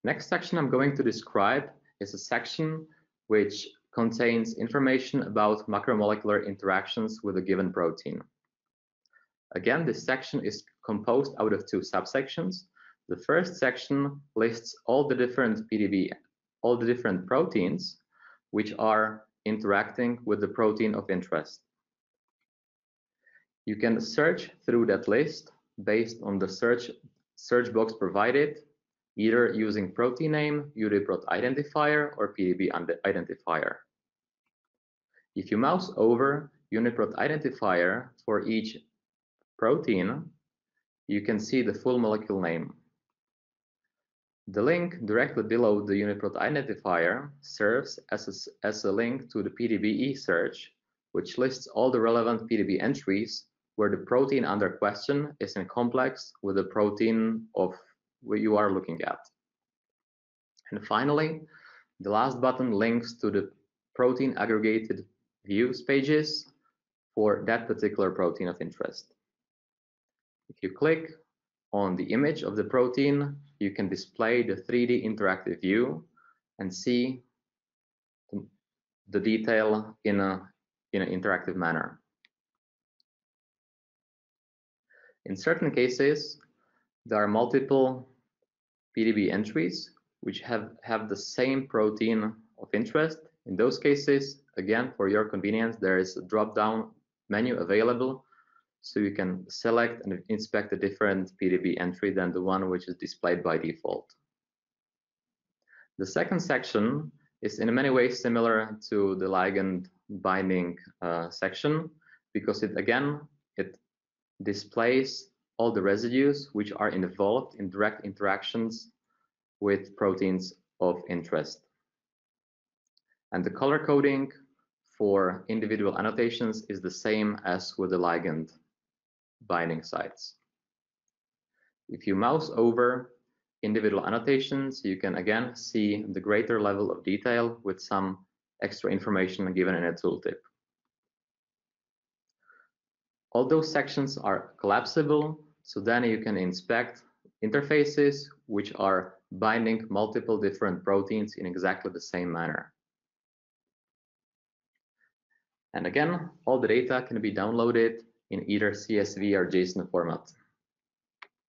Next section I'm going to describe is a section which contains information about macromolecular interactions with a given protein. Again, this section is composed out of two subsections. The first section lists all the different proteins which are interacting with the protein of interest. You can search through that list based on the search box provided, either using protein name, UniProt identifier, or PDB identifier. If you mouse over UniProt identifier for each protein, you can see the full molecule name. The link directly below the UniProt identifier serves as a link to the PDBe search, which lists all the relevant PDB entries where the protein under question is in complex with the protein of what you are looking at. And finally, the last button links to the protein aggregated views pages for that particular protein of interest. If you click on the image of the protein, you can display the 3D interactive view and see the detail in an interactive manner. In certain cases, there are multiple PDB entries which have the same protein of interest. In those cases, again, for your convenience, there is a drop-down menu available, so you can select and inspect a different PDB entry than the one which is displayed by default. The second section is in many ways similar to the ligand binding section, because it displays all the residues which are involved in direct interactions with proteins of interest. And the color coding for individual annotations is the same as with the ligand binding sites. If you mouse over individual annotations, you can again see the greater level of detail with some extra information given in a tooltip. All those sections are collapsible, so then you can inspect interfaces which are binding multiple different proteins in exactly the same manner. And again, all the data can be downloaded in either CSV or JSON format.